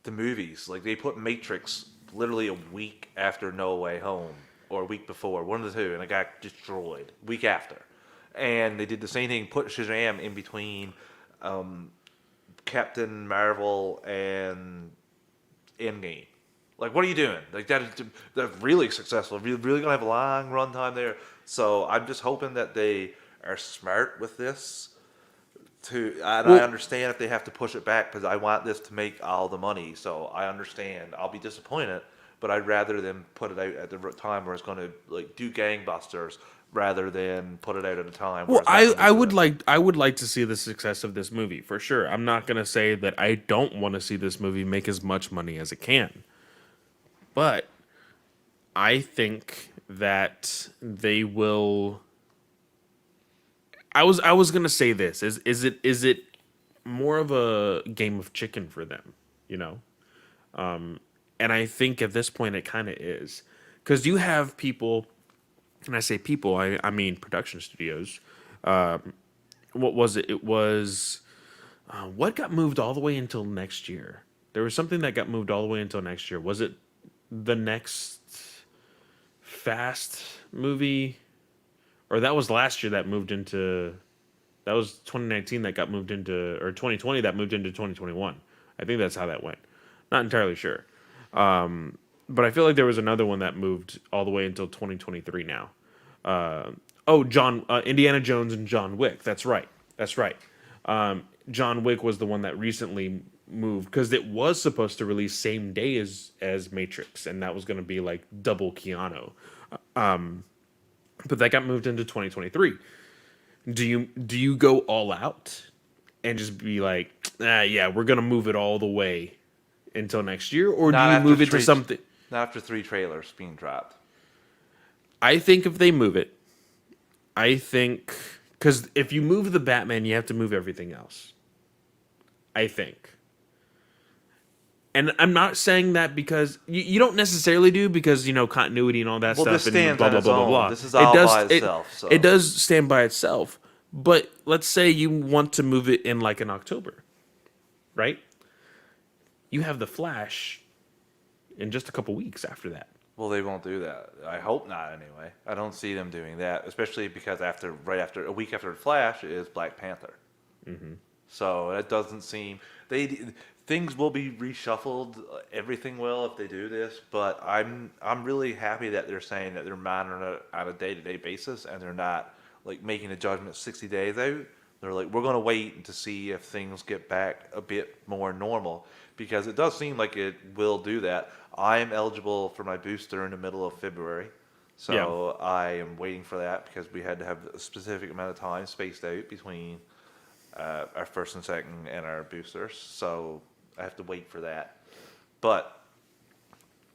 the movies. Like they put Matrix literally a week after No Way Home, or a week before, one of the two, and it got destroyed. Week after, and they did the same thing, put Shazam in between Captain Marvel and Endgame. Like, what are you doing? Like, they're really successful. We're really gonna have a long run time there. So I'm just hoping that they are smart with this. And I Well, understand if they have to push it back because I want this to make all the money. So I understand. I'll be disappointed, but I'd rather them put it out at the time where it's going to like do gangbusters rather than put it out at a time where well, it's not going to do it. I would like to see the success of this movie for sure. I'm not gonna say that I don't want to see this movie make as much money as it can, but I think that they will. I was gonna say this is it more of a game of chicken for them, you know? And I think at this point it kind of is, because you have people, and I say people, I mean production studios. What was it? It was what got moved all the way until next year. There was something that got moved all the way until next year. Was it the next Fast movie? Or that was last year that moved into, that was 2019 that got moved into, or 2020 that moved into 2021. I think that's how that went. Not entirely sure. But I feel like there was another one that moved all the way until 2023 now. Indiana Jones and John Wick. That's right. That's right. John Wick was the one that recently moved because it was supposed to release same day as Matrix, and that was going to be like double Keanu. But that got moved into 2023. Do you go all out and just be like, yeah, we're gonna move it all the way until next year, or do Not you after move it to three, something? not after 3 trailers being dropped. I think if they move it, I think because if you move the Batman, you have to move everything else. I think. And I'm not saying that because you don't necessarily do because continuity and all that Well, stuff this and stands blah on blah its blah blah own. blah. This is all by itself. So It does stand by itself. But let's say you want to move it in like in October, right? You have the Flash in just a couple weeks after that. Well, they won't do that. I hope not. Anyway, I don't see them doing that, especially because right after a week after Flash is Black Panther. So it doesn't seem things will be reshuffled. Everything will if they do this. But I'm really happy that they're saying that they're monitoring it on a day-to-day basis and they're not like making a judgment 60 days out. They're like, we're going to wait to see if things get back a bit more normal because it does seem like it will do that. I am eligible for my booster in the middle of February. So I am waiting for that because we had to have a specific amount of time spaced out between our first and second and our boosters. So I have to wait for that. But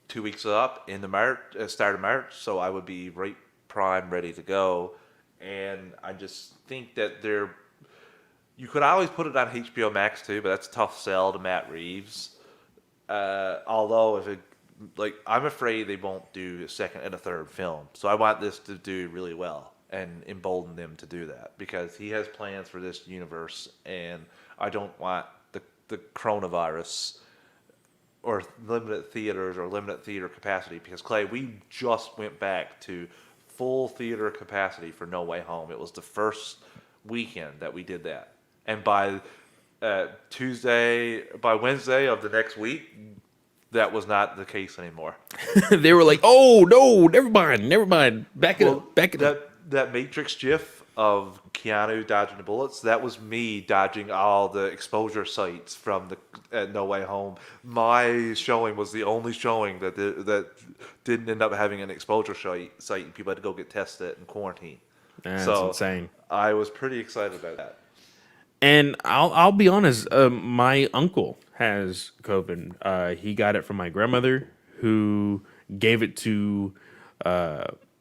2 weeks up in the start of March, so I would be right prime ready to go. And I just think that you could always put it on HBO Max too, but that's a tough sell to Matt Reeves. Although I'm afraid they won't do a second and a third film. So I want this to do really well and embolden them to do that because he has plans for this universe, and I don't want the coronavirus or limited theaters or limited theater capacity because Clay, we just went back to full theater capacity for No Way Home. It was the first weekend that we did that, and by Wednesday of the next week, that was not the case anymore. They were like, "Oh no, never mind, back it up." That Matrix GIF of Keanu dodging the bullets, that was me dodging all the exposure sites from the No Way Home. My showing was the only showing that didn't end up having an exposure site, and people had to go get tested and quarantine. That's so insane. I was pretty excited about that. And I'll be honest, my uncle has COVID. He got it from my grandmother, who gave it to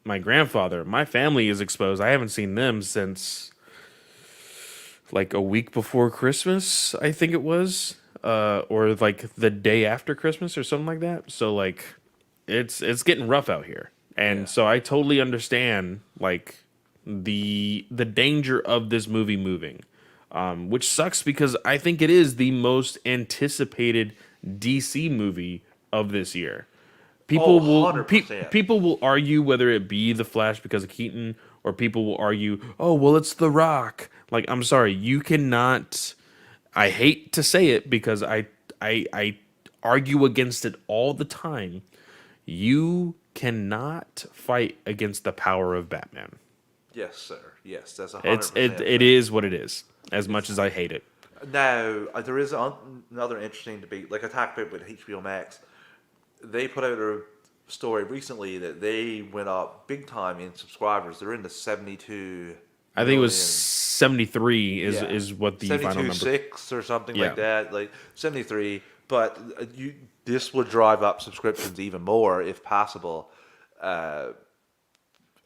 my grandfather. My family is exposed. I haven't seen them since like a week before Christmas, I think it was, or like the day after Christmas or something like that. So like, it's getting rough out here, and so I totally understand like the danger of this movie moving. Which sucks because I think it is the most anticipated DC movie of this year. People will 100%. People will argue whether it be The Flash because of Keaton, or people will argue, oh well, it's The Rock. Like, I'm sorry, you cannot. I hate to say it because I argue against it all the time, you cannot fight against the power of Batman. Yes, sir. Yes, that's It's 100% it fair. is what it is. As much as I hate it. Now, there is another interesting debate. Like I talked about with HBO Max, they put out a story recently that they went up big time in subscribers. They're in the 72 I think it was million. 73 is Yeah, is what the final seventy-two number. six or something Yeah. like that. Like 73, but this would drive up subscriptions even more if possible. Uh,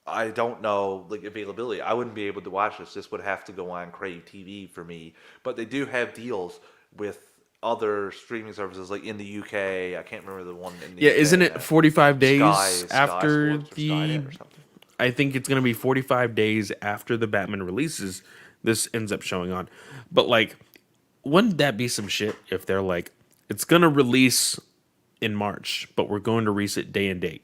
I don't know like availability. I wouldn't be able to watch this. This would have to go on Crave TV for me. But they do have deals with other streaming services like in the UK. I can't remember the one in the Yeah, UK isn't it now. 45 Sky days Sky after Sports or the Skynet or something. I think it's going to be 45 days after the Batman releases this ends up showing on. But like wouldn't that be some shit if they're like it's going to release in March, but we're going to release it day and date.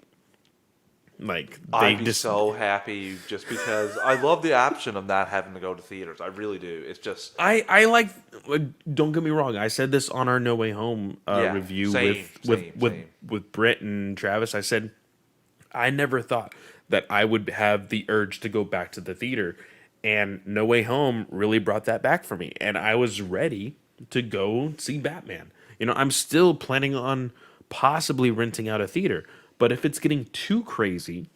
Like they I'd be just so happy just because I love the option of not having to go to theaters. I really do. It's just I like. Don't get me wrong. I said this on our No Way Home yeah, review same, same, same. with Britt and Travis. I said I never thought that I would have the urge to go back to the theater, and No Way Home really brought that back for me, and I was ready to go see Batman. You know, I'm still planning on possibly renting out a theater, but if it's getting too crazy,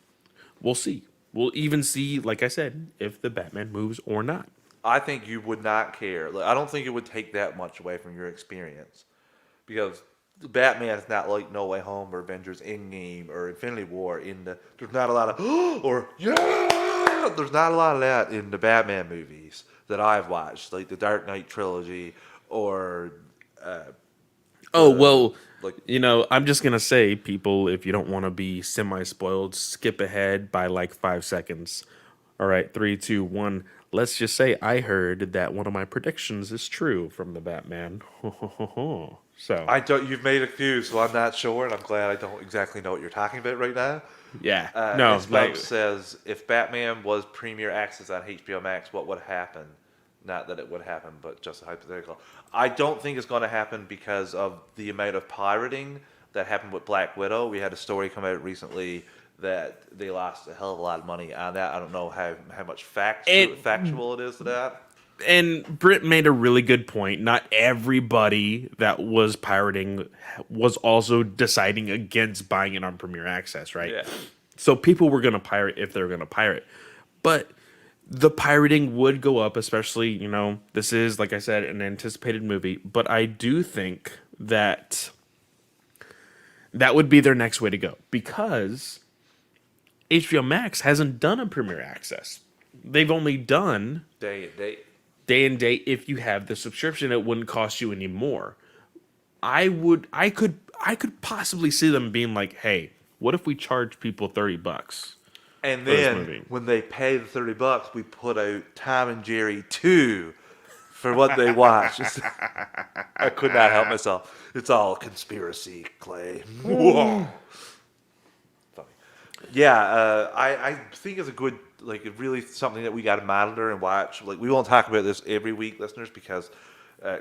we'll see. We'll even see, like I said, if the Batman moves or not. I think you would not care. Like, I don't think it would take that much away from your experience because Batman is not like No Way Home or Avengers Endgame or Infinity War. There's not a lot of or yeah, there's not a lot of that in the Batman movies that I've watched, like the Dark Knight trilogy or Oh, well, like you know, I'm just going to say, people, if you don't want to be semi spoiled, skip ahead by like 5 seconds. All right, three, two, one. Let's just say I heard that one of my predictions is true from the Batman. So, I don't. You've made a few, so I'm not sure, and I'm glad I don't exactly know what you're talking about right now. yeah. No, Miss like, Bump says, if Batman was premiere access on HBO Max, what would happen? Not that it would happen, but just a hypothetical. I don't think it's going to happen because of the amount of pirating that happened with Black Widow. We had a story come out recently that they lost a hell of a lot of money on that. I don't know how much factual it is to that. and Britt made a really good point. Not everybody that was pirating was also deciding against buying it on Premier Access, right? Yeah. So people were going to pirate if they were going to pirate. But the pirating would go up, especially, you know, this is, like I said, an anticipated movie. But I do think that that would be their next way to go because HBO Max hasn't done a Premier Access. They've only done Day and date. day and date. If you have the subscription, it wouldn't cost you any more. I could possibly see them being like, hey, what if we charge people $30? And this then movie. when they pay the $30, we put out Tom and Jerry 2 for what they watch. I could not help myself. It's all conspiracy, Clay. Whoa. Funny. Yeah, I think it's a good, like, really something that we got to monitor and watch. Like, we won't talk about this every week, listeners, because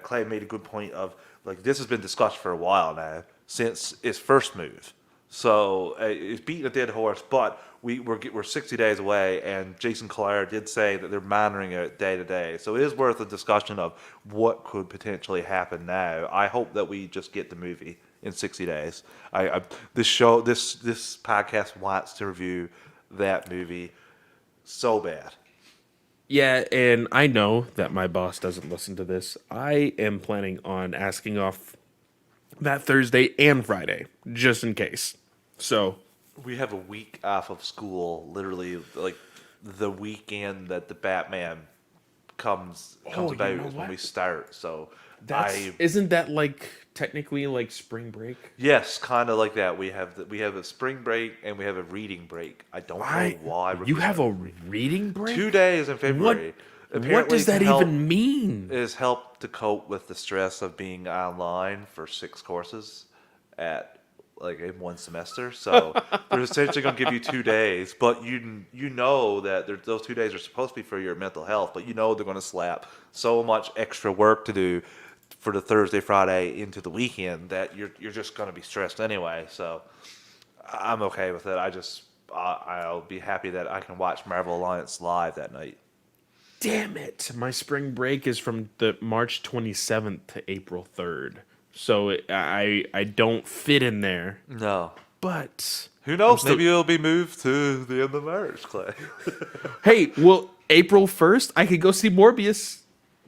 Clay made a good point of, like, this has been discussed for a while now since its first move. So it's beating a dead horse, but we're 60 days away, and Jason Clare did say that they're monitoring it day to day. So it is worth a discussion of what could potentially happen now. I hope that we just get the movie in 60 days. This podcast wants to review that movie so bad. Yeah, and I know that my boss doesn't listen to this. I am planning on asking off that Thursday and Friday, just in case. So, We have a week off of school, literally like the weekend that the Batman comes Oh, you about know is when what? we start. So that's isn't that like technically like spring break? yes, kind of like that. We have a spring break and we have a reading break. I don't know why we're You doing have a it. reading break? 2 days in February. What does that even mean? It has helped to cope with the stress of being online for 6 courses at like in one semester. So they're essentially going to give you 2 days, but you know that those 2 days are supposed to be for your mental health, but you know they're going to slap so much extra work to do for the Thursday, Friday into the weekend that you're just going to be stressed anyway. So I'm okay with it. I'll be happy that I can watch Marvel Alliance live that night. Damn it! My spring break is from the March 27th to April 3rd, so I don't fit in there. No. But Who knows? Maybe it'll be moved to the end of March, Clay. hey, well, April 1st, I could go see Morbius.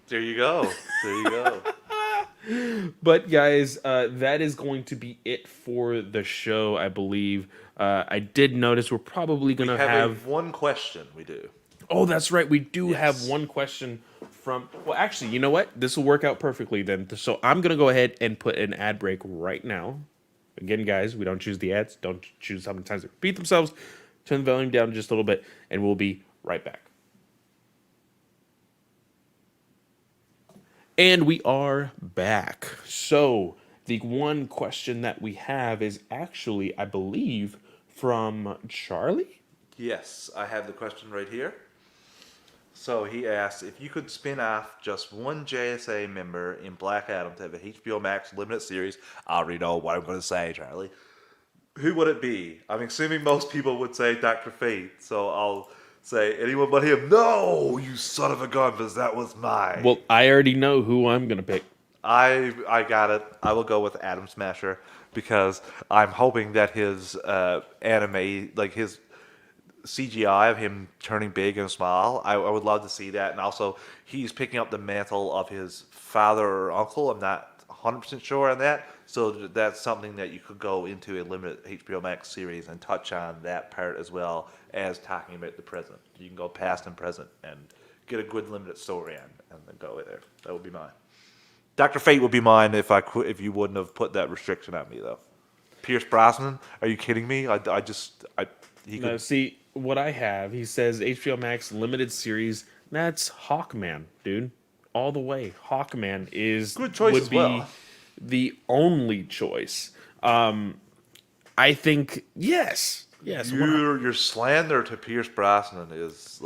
There you go. There you go. But guys, that is going to be it for the show, I believe. I did notice we're probably going to have one question we do. Oh, that's right. We do Yes. have one question from. Well, actually, you know what? This will work out perfectly then. So I'm going to go ahead and put an ad break right now. Again, guys, we don't choose the ads. Don't choose how many times they repeat themselves. Turn the volume down just a little bit, and we'll be right back. And we are back. So the one question that we have is actually, I believe, from Charlie. Yes, I have the question right here. So he asks, if you could spin off just one JSA member in Black Adam to have a HBO Max limited series, I already know what I'm going to say, Charlie. Who would it be? I'm assuming most people would say Dr. Fate, so I'll say anyone but him. No, you son of a gun, because that was mine. Well, I already know who I'm going to pick. I got it. I will go with Atom Smasher because I'm hoping that his anime, like his CGI of him turning big and small, I would love to see that. And also, he's picking up the mantle of his father or uncle. I'm not 100% sure on that. So that's something that you could go into a limited HBO Max series and touch on that part as well as talking about the present. You can go past and present and get a good limited story in and then go there. That would be mine. Dr. Fate would be mine if you wouldn't have put that restriction on me, though. Pierce Brosnan? Are you kidding me? No, see, what I have, he says HBO Max limited series. That's Hawkman, dude. All the way. Hawkman Good choice would as be well. the only choice. I think, yes. Yes. Your slander to Pierce Brosnan is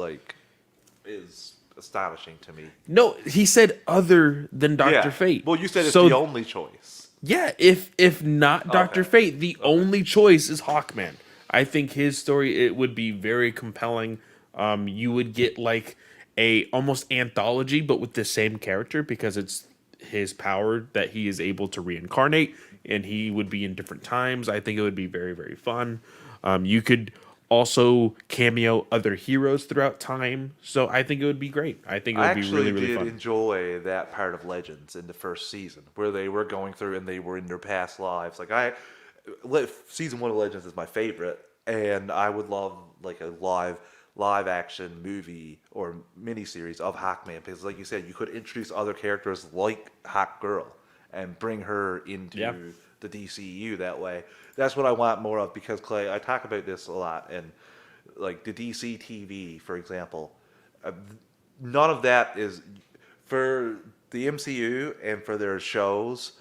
astonishing to me. No, he said other than Dr. Fate. Well, you said it's So, the only choice. yeah, if not Dr. Okay. Fate, the only choice is Hawkman. I think his story, it would be very compelling. You would get like a almost anthology, but with the same character because it's his power that he is able to reincarnate, and he would be in different times. I think it would be very, very fun. You could also cameo other heroes throughout time, so I think it would be great. I think it would be really, really I fun. did enjoy that part of Legends in the first season, where they were going through and they were in their past lives. Season 1 of Legends is my favorite, and I would love like a live action movie or miniseries of Hawkman because, like you said, you could introduce other characters like Hawkgirl and bring her into the DCU that way. That's what I want more of because, Clay, I talk about this a lot, and like the DC TV, for example, none of that is for the MCU and for their shows.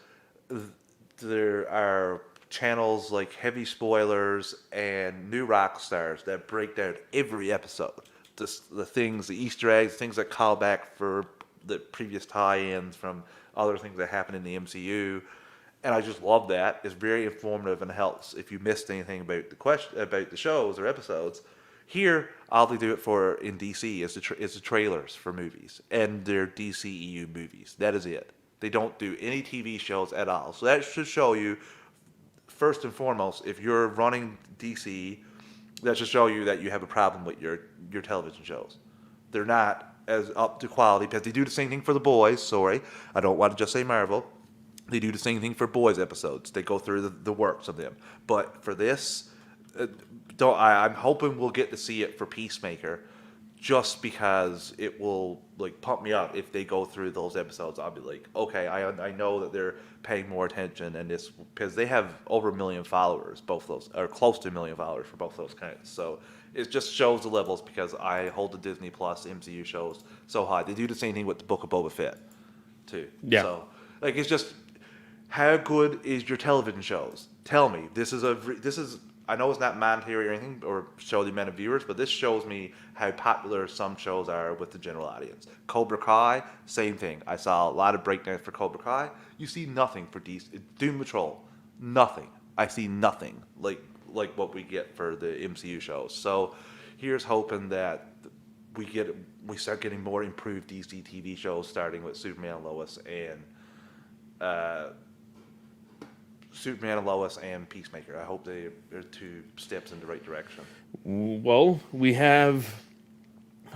There are channels like Heavy Spoilers and New Rock Stars that break down every episode. The things, the Easter eggs, things that call back for the previous tie-ins from other things that happen in the MCU. And I just love that. It's very informative and helps if you missed anything about the shows or episodes. Here, all they do it for in DC is the trailers for movies and their DCEU movies. That is it. They don't do any TV shows at all. So that should show you, first and foremost, if you're running DC, that should show you that you have a problem with your television shows. They're not as up to quality because they do the same thing for the boys. Sorry, I don't want to just say Marvel. They do the same thing for boys episodes. They go through the works of them. But for this, I'm hoping we'll get to see it for Peacemaker, just because it will like pump me up if they go through those episodes. I'll be like, okay, I know that they're paying more attention, and this because they have over 1 million followers, both those, or close to 1 million followers for both those kinds. So it just shows the levels because I hold the Disney Plus MCU shows so high. They do the same thing with the Book of Boba Fett, too. Yeah. So it's just, how good is your television shows? Tell me. I know it's not mandatory or anything or show the amount of viewers, but this shows me how popular some shows are with the general audience. Cobra Kai, same thing. I saw a lot of breakdowns for Cobra Kai. You see nothing for Doom Patrol, nothing. I see nothing like what we get for the MCU shows. So here's hoping that we start getting more improved DC TV shows, starting with Superman and Lois and Peacemaker. I hope they're 2 steps in the right direction. Well, we have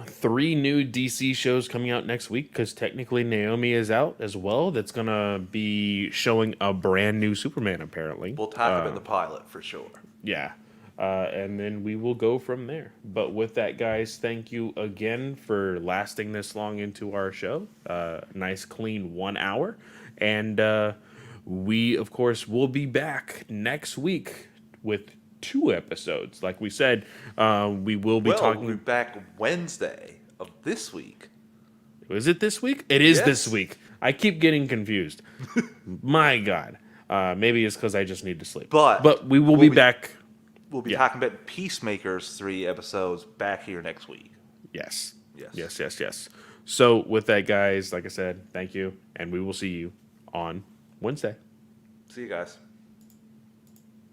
3 new DC shows coming out next week because technically Naomi is out as well. That's going to be showing a brand new Superman, apparently. We'll talk about the pilot for sure. Yeah. And then we will go from there. But with that, guys, thank you again for lasting this long into our show. Nice, clean 1 hour. And we, of course, will be back next week with 2 episodes. Like we said, we will be talking. We'll be back Wednesday of this week. Is it this week? It is Yes. this week. I keep getting confused. My God. Maybe it's because I just need to sleep. But we will be back. We'll be talking about Peacemaker's 3 episodes back here next week. Yes. Yes. Yes. So with that, guys, like I said, thank you. And we will see you on Wednesday. See you guys.